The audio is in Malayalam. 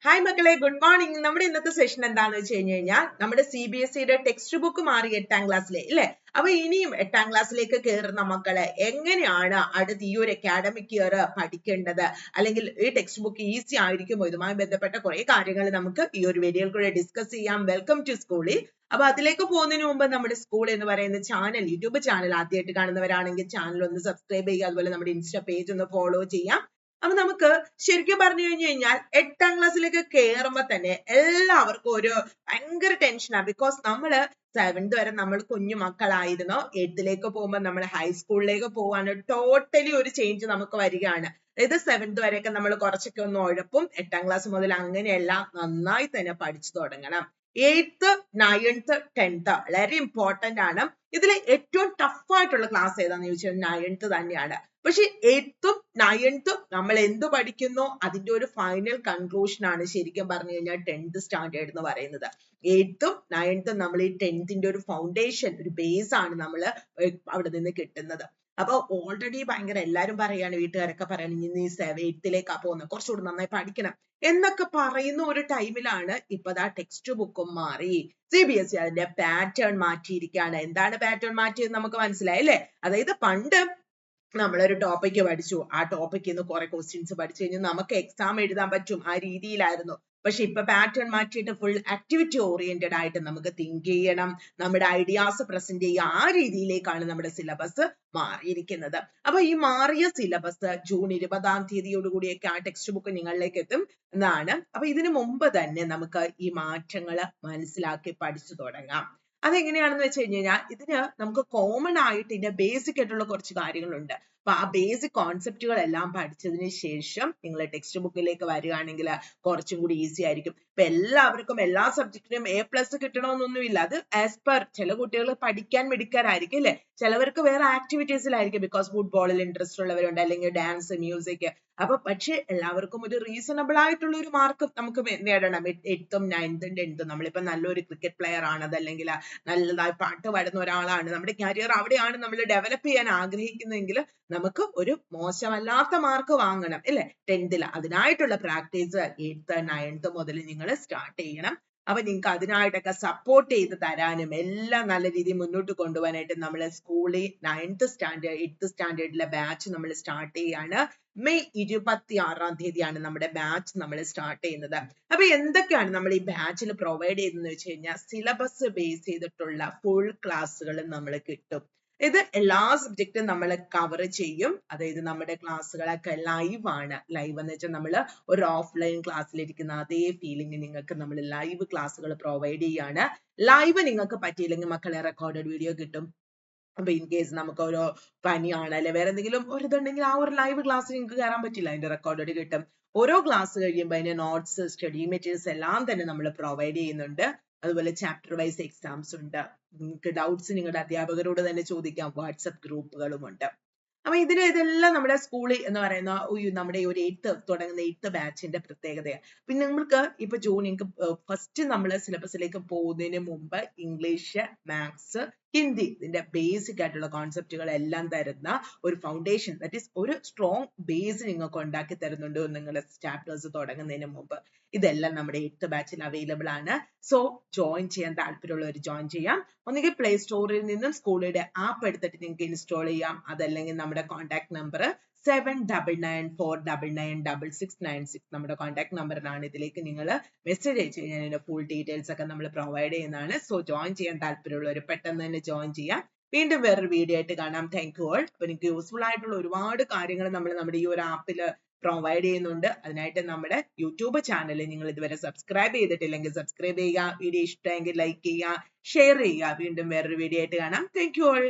ഹായ് മക്കളെ, ഗുഡ് മോർണിംഗ്. നമ്മുടെ ഇന്നത്തെ സെഷൻ എന്താണെന്ന് വെച്ച് കഴിഞ്ഞാൽ നമ്മുടെ CBSE ടെക്സ്റ്റ് ബുക്ക് മാറി 8ാം ക്ലാസ്സിലെ ഇല്ലേ. അപ്പൊ ഇനിയും 8ാം ക്ലാസ്സിലേക്ക് കയറുന്ന മക്കളെ എങ്ങനെയാണ് അടുത്ത ഈ ഒരു അക്കാഡമിക് ഇയർ പഠിക്കേണ്ടത്, അല്ലെങ്കിൽ ഈ ടെക്സ്റ്റ് ബുക്ക് ഈസി ആയിരിക്കുമോ, ഇതുമായി ബന്ധപ്പെട്ട കുറെ കാര്യങ്ങൾ നമുക്ക് ഈ ഒരു വീഡിയോയിൽ കൂടെ ഡിസ്കസ് ചെയ്യാം. വെൽക്കം ടു സ്കൂളിൽ. അപ്പൊ അതിലേക്ക് പോകുന്നതിന് മുമ്പ് നമ്മുടെ സ്കൂൾ എന്ന് പറയുന്ന ചാനൽ, യൂട്യൂബ് ചാനൽ ആദ്യമായിട്ട് കാണുന്നവരാണെങ്കിൽ ചാനൽ ഒന്ന് സബ്സ്ക്രൈബ് ചെയ്യുക, അതുപോലെ നമ്മുടെ ഇൻസ്റ്റാ പേജ് ഒന്ന് ഫോളോ ചെയ്യാം. അപ്പൊ നമുക്ക് ശരിക്കും പറഞ്ഞു കഴിഞ്ഞാൽ 8ാം ക്ലാസ്സിലേക്ക് കയറുമ്പോ തന്നെ എല്ലാവർക്കും ഒരു ഭയങ്കര ടെൻഷനാണ്. ബിക്കോസ് നമ്മള് 7th വരെ നമ്മൾ കുഞ്ഞു മക്കളായിരുന്നു. 8ലേക്ക് പോകുമ്പോൾ നമ്മൾ ഹൈസ്കൂളിലേക്ക് പോവാണ്. ടോട്ടലി ഒരു ചേഞ്ച് നമുക്ക് വരികയാണ്. അതായത് 7th വരെയൊക്കെ നമ്മൾ കുറച്ചൊക്കെ ഒന്ന് ഉഴപ്പും. 8ാം ക്ലാസ് മുതൽ അങ്ങനെയല്ല, നന്നായി തന്നെ പഠിച്ചു തുടങ്ങണം. 8th 9th 10th വളരെ ഇമ്പോർട്ടന്റ് ആണ്. ഇതിൽ ഏറ്റവും ടഫ് ആയിട്ടുള്ള ക്ലാസ് ഏതാന്ന് ചോദിച്ചാൽ 9th തന്നെയാണ്. പക്ഷെ 8th 9th നമ്മൾ എന്ത് പഠിക്കുന്നോ അതിന്റെ ഒരു ഫൈനൽ കൺക്ലൂഷൻ ആണ് ശരിക്കും പറഞ്ഞു കഴിഞ്ഞാൽ 10th സ്റ്റാൻഡേർഡ് എന്ന് പറയുന്നത്. 8th 9th നമ്മൾ ഈ 10th ഒരു ഫൗണ്ടേഷൻ, ഒരു ബേസ് ആണ് നമ്മൾ അവിടെ നിന്ന് കിട്ടുന്നത്. അപ്പൊ ഓൾറെഡി ഭയങ്കര എല്ലാരും പറയാണ്, വീട്ടുകാരൊക്കെ പറയാണ്, ഇനി നീ 8ലേക്കാ പോകുന്നത്, കുറച്ചുകൂടി നന്നായി പഠിക്കണം എന്നൊക്കെ പറയുന്ന ഒരു ടൈമിലാണ് ഇപ്പതാ ടെക്സ്റ്റ് ബുക്കും മാറി. CBSE അതിന്റെ പാറ്റേൺ മാറ്റിയിരിക്കുകയാണ്. എന്താണ് പാറ്റേൺ മാറ്റിയത് നമുക്ക് മനസ്സിലായി അല്ലേ? അതായത് പണ്ട് നമ്മളൊരു ടോപ്പിക് പഠിച്ചു, ആ ടോപ്പിക്കിൽ നിന്ന് കുറെ ക്വസ്റ്റ്യൻസ് പഠിച്ചു കഴിഞ്ഞാൽ നമുക്ക് എക്സാം എഴുതാൻ പറ്റും, ആ രീതിയിലായിരുന്നു. പക്ഷെ ഇപ്പൊ പാറ്റേൺ മാറ്റിയിട്ട് ഫുൾ ആക്ടിവിറ്റി ഓറിയന്റഡ് ആയിട്ട് നമുക്ക് തിങ്ക് ചെയ്യണം, നമ്മുടെ ഐഡിയാസ് പ്രസന്റ് ചെയ്യുക, ആ രീതിയിലേക്കാണ് നമ്മുടെ സിലബസ് മാറിയിരിക്കുന്നത്. അപ്പൊ ഈ മാറിയ സിലബസ് ജൂൺ 20ാം തീയതിയോടുകൂടിയൊക്കെ ആ ടെക്സ്റ്റ് ബുക്ക് നിങ്ങളിലേക്ക് എത്തും എന്നാണ്. അപ്പൊ ഇതിനു മുമ്പ് തന്നെ നമുക്ക് ഈ മാറ്റങ്ങൾ മനസ്സിലാക്കി പഠിച്ചു തുടങ്ങാം. അതെങ്ങനെയാണെന്ന് വെച്ച് കഴിഞ്ഞാൽ ഇതിന് നമുക്ക് കോമൺ ആയിട്ട് ഇതിന്റെ ബേസിക് ആയിട്ടുള്ള കുറച്ച് കാര്യങ്ങളുണ്ട്. അപ്പൊ ആ ബേസിക് കോൺസെപ്റ്റുകളെല്ലാം പഠിച്ചതിന് ശേഷം നിങ്ങൾ ടെക്സ്റ്റ് ബുക്കിലേക്ക് വരികയാണെങ്കിൽ കുറച്ചും കൂടി ഈസി ആയിരിക്കും. ഇപ്പൊ എല്ലാവർക്കും എല്ലാ സബ്ജക്റ്റിനും A+ കിട്ടണമെന്നൊന്നുമില്ല. അത് ആസ് പെർ, ചില കുട്ടികൾ പഠിക്കാൻ മിടുക്കരായിരിക്കും അല്ലെ, ചിലവർക്ക് വേറെ ആക്ടിവിറ്റീസിലായിരിക്കും. ബിക്കോസ് ഫുട്ബോളിൽ ഇൻട്രസ്റ്റ് ഉള്ളവരുണ്ട്, അല്ലെങ്കിൽ ഡാൻസ്, മ്യൂസിക്. അപ്പൊ പക്ഷെ എല്ലാവർക്കും ഒരു റീസണബിൾ ആയിട്ടുള്ള ഒരു മാർക്ക് നമുക്ക് നേടണം. 8th 9th 10th നമ്മളിപ്പോ നല്ലൊരു ക്രിക്കറ്റ് പ്ലെയർ ആണ്, അതല്ലെങ്കിൽ നല്ലതായി പാട്ട് പാടുന്ന ഒരാളാണ്, നമ്മുടെ കരിയർ അവിടെയാണ് നമ്മൾ ഡെവലപ്പ് ചെയ്യാൻ ആഗ്രഹിക്കുന്നതെങ്കിൽ നമുക്ക് ഒരു മോശമല്ലാത്ത മാർക്ക് വാങ്ങണം അല്ലെ 10th. അതിനായിട്ടുള്ള പ്രാക്ടീസ് 8th 9th മുതൽ നിങ്ങൾ സ്റ്റാർട്ട് ചെയ്യണം. അപ്പൊ നിങ്ങൾക്ക് അതിനായിട്ടൊക്കെ സപ്പോർട്ട് ചെയ്ത് തരാനും എല്ലാം നല്ല രീതിയിൽ മുന്നോട്ട് കൊണ്ടുപോകാനായിട്ട് നമ്മളെ സ്കൂളിൽ 9th സ്റ്റാൻഡേർഡ് 8th സ്റ്റാൻഡേർഡിലെ ബാച്ച് നമ്മൾ സ്റ്റാർട്ട് ചെയ്യാണ്. മെയ് 26ാം തീയതിയാണ് നമ്മുടെ ബാച്ച് നമ്മൾ സ്റ്റാർട്ട് ചെയ്യുന്നത്. അപ്പൊ എന്തൊക്കെയാണ് നമ്മൾ ഈ ബാച്ചിൽ പ്രൊവൈഡ് ചെയ്തതെന്ന് വെച്ച് കഴിഞ്ഞാൽ, സിലബസ് ബേസ് ചെയ്തിട്ടുള്ള ഫുൾ ക്ലാസ്സുകൾ നമ്മൾ കിട്ടും. ഇത് എല്ലാ സബ്ജക്റ്റും നമ്മൾ കവർ ചെയ്യും. അതായത് നമ്മുടെ ക്ലാസ്സുകളൊക്കെ ലൈവ് ആണ്. ലൈവ് എന്ന് വെച്ചാൽ നമ്മൾ ഒരു ഓഫ്ലൈൻ ക്ലാസ്സിലിരിക്കുന്ന അതേ ഫീലിംഗ് നിങ്ങൾക്ക് നമ്മൾ ലൈവ് ക്ലാസ്സുകൾ പ്രൊവൈഡ് ചെയ്യാണ്. ലൈവ് നിങ്ങൾക്ക് പറ്റിയില്ലെങ്കിൽ മക്കളെ റെക്കോർഡഡ് വീഡിയോ കിട്ടും. അപ്പൊ ഇൻ കേസ് നമുക്ക് ഒരു പനിയാണ് അല്ലെ വേറെ എന്തെങ്കിലും ഒരു ഇതുണ്ടെങ്കിൽ ആ ഒരു ലൈവ് ക്ലാസ്സിൽ നിങ്ങൾക്ക് കയറാൻ പറ്റില്ല, അതിന്റെ റെക്കോർഡഡ് കിട്ടും. ഓരോ ക്ലാസ് കഴിയുമ്പോൾ അതിന്റെ നോട്ട്സ്, സ്റ്റഡി മെറ്റീരിയൽസ് എല്ലാം തന്നെ നമ്മൾ പ്രൊവൈഡ് ചെയ്യുന്നുണ്ട്. അതുപോലെ ചാപ്റ്റർ വൈസ് എക്സാംസ് ഉണ്ട്. നിങ്ങൾക്ക് ഡൗട്ട്സ് നിങ്ങളുടെ അധ്യാപകരോട് തന്നെ ചോദിക്കാം. വാട്സപ്പ് ഗ്രൂപ്പുകളും ഉണ്ട്. അപ്പൊ ഇതെല്ലാം നമ്മുടെ സ്കൂളിൽ എന്ന് പറയുന്ന നമ്മുടെ ഒരു 8th തുടങ്ങുന്ന 8th ബാച്ചിന്റെ പ്രത്യേകതയാണ്. പിന്നെ നിങ്ങൾക്ക് ഇപ്പൊ ജൂൺ നിങ്ങൾക്ക് ഫസ്റ്റ് നമ്മൾ സിലബസിലേക്ക് പോകുന്നതിന് മുമ്പ് ഇംഗ്ലീഷ്, മാത്സ്, ഹിന്ദി ഇതിന്റെ ബേസിക് ആയിട്ടുള്ള കോൺസെപ്റ്റുകൾ എല്ലാം തരുന്ന ഒരു ഫൗണ്ടേഷൻ, ദാറ്റ് ഈസ് ഒരു സ്ട്രോങ് ബേസ് നിങ്ങൾക്ക് ഉണ്ടാക്കി തരുന്നുണ്ട് നിങ്ങളുടെ ചാപ്റ്റേഴ്സ് തുടങ്ങുന്നതിന് മുമ്പ്. ഇതെല്ലാം നമ്മുടെ 8th ബാച്ചിൽ അവൈലബിൾ ആണ്. സോ ജോയിൻ ചെയ്യാൻ താല്പര്യമുള്ളവർ ജോയിൻ ചെയ്യാം. ഒന്നുകിൽ പ്ലേ സ്റ്റോറിൽ നിന്നും സ്കൂളിന്റെ ആപ്പ് എടുത്തിട്ട് നിങ്ങൾക്ക് ഇൻസ്റ്റാൾ ചെയ്യാം. അതല്ലെങ്കിൽ നമ്മുടെ കോൺടാക്ട് നമ്പർ 7994996696 നമ്മുടെ കോൺടാക്ട് നമ്പറിനാണ്. ഇതിലേക്ക് നിങ്ങൾ മെസ്സേജ് അയച്ചു കഴിഞ്ഞാൽ അതിന്റെ ഫുൾ ഡീറ്റെയിൽസ് ഒക്കെ നമ്മൾ പ്രൊവൈഡ് ചെയ്യുന്നതാണ്. സോ ജോയിൻ ചെയ്യാൻ താല്പര്യമുള്ളവർ പെട്ടെന്ന് തന്നെ ജോയിൻ ചെയ്യാം. വീണ്ടും വേറൊരു വീഡിയോ ആയിട്ട് കാണാം. Thank you all. അപ്പൊ നിങ്ങൾക്ക് യൂസ്ഫുൾ ആയിട്ടുള്ള ഒരുപാട് കാര്യങ്ങൾ നമ്മൾ നമ്മുടെ ഈ ഒരു ആപ്പിൽ പ്രൊവൈഡ് ചെയ്യുന്നുണ്ട്. അതിനായിട്ട് നമ്മുടെ യൂട്യൂബ് ചാനൽ നിങ്ങൾ ഇതുവരെ സബ്സ്ക്രൈബ് ചെയ്തിട്ടില്ലെങ്കിൽ സബ്സ്ക്രൈബ് ചെയ്യുക. വീഡിയോ ഇഷ്ടമെങ്കിൽ ലൈക്ക് ചെയ്യുക, ഷെയർ ചെയ്യുക. വീണ്ടും വേറൊരു വീഡിയോ ആയിട്ട് കാണാം. Thank you all.